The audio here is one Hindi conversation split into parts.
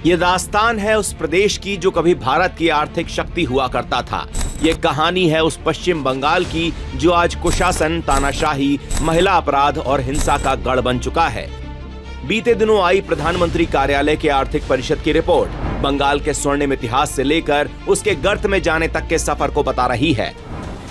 ये दास्तान है उस प्रदेश की जो कभी भारत की आर्थिक शक्ति हुआ करता था। ये कहानी है उस पश्चिम बंगाल की जो आज कुशासन, तानाशाही, महिला अपराध और हिंसा का गढ़ बन चुका है। बीते दिनों आई प्रधानमंत्री कार्यालय के आर्थिक परिषद की रिपोर्ट बंगाल के स्वर्णिम इतिहास से लेकर उसके गर्त में जाने तक के सफर को बता रही है।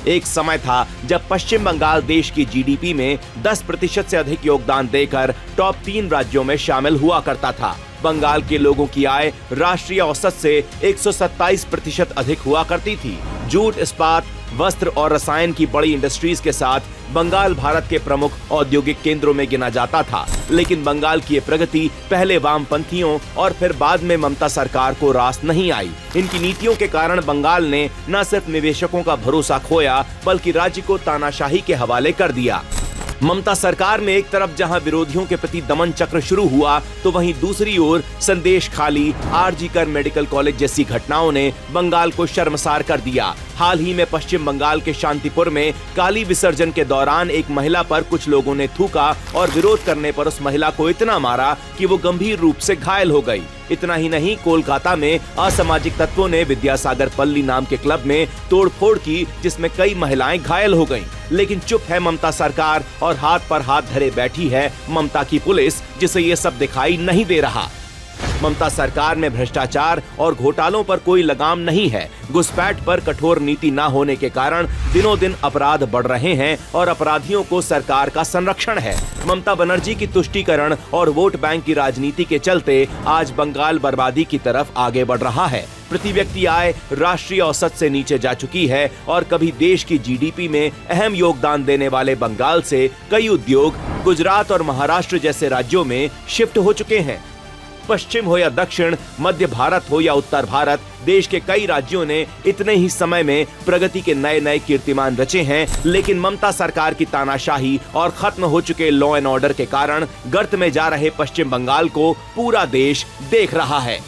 एक समय था जब पश्चिम बंगाल देश की जीडीपी में 10% से अधिक योगदान देकर टॉप 3 राज्यों में शामिल हुआ करता था। बंगाल के लोगों की आय राष्ट्रीय औसत से 127% अधिक हुआ करती थी। जूट, इस्पात, वस्त्र और रसायन की बड़ी इंडस्ट्रीज के साथ बंगाल भारत के प्रमुख औद्योगिक केंद्रों में गिना जाता था। लेकिन बंगाल की ये प्रगति पहले वामपंथियों और फिर बाद में ममता सरकार को रास नहीं आई। इनकी नीतियों के कारण बंगाल ने न सिर्फ निवेशकों का भरोसा खोया बल्कि राज्य को तानाशाही के हवाले कर दिया। ममता सरकार में एक तरफ जहां विरोधियों के प्रति दमन चक्र शुरू हुआ तो वहीं दूसरी ओर संदेश खाली, आरजी कर मेडिकल कॉलेज जैसी घटनाओं ने बंगाल को शर्मसार कर दिया। हाल ही में पश्चिम बंगाल के शांतिपुर में काली विसर्जन के दौरान एक महिला पर कुछ लोगों ने थूका और विरोध करने पर उस महिला को इतना मारा कि वो गंभीर रूप से घायल हो गई। इतना ही नहीं, कोलकाता में असामाजिक तत्वों ने विद्यासागर पल्ली नाम के क्लब में तोड़फोड़ की जिसमें कई महिलाएं घायल हो गईं। लेकिन चुप है ममता सरकार और हाथ पर हाथ धरे बैठी है ममता की पुलिस, जिसे ये सब दिखाई नहीं दे रहा। ममता सरकार में भ्रष्टाचार और घोटालों पर कोई लगाम नहीं है। घुसपैठ पर कठोर नीति न होने के कारण दिनों दिन अपराध बढ़ रहे हैं और अपराधियों को सरकार का संरक्षण है। ममता बनर्जी की तुष्टीकरण और वोट बैंक की राजनीति के चलते आज बंगाल बर्बादी की तरफ आगे बढ़ रहा है। प्रति व्यक्ति आय राष्ट्रीय औसत से नीचे जा चुकी है और कभी देश की जीडीपी में अहम योगदान देने वाले बंगाल से कई उद्योग गुजरात और महाराष्ट्र जैसे राज्यों में शिफ्ट हो चुके हैं। पश्चिम हो या दक्षिण, मध्य भारत हो या उत्तर भारत, देश के कई राज्यों ने इतने ही समय में प्रगति के नए नए कीर्तिमान रचे हैं। लेकिन ममता सरकार की तानाशाही और खत्म हो चुके लॉ एंड ऑर्डर के कारण गर्त में जा रहे पश्चिम बंगाल को पूरा देश देख रहा है।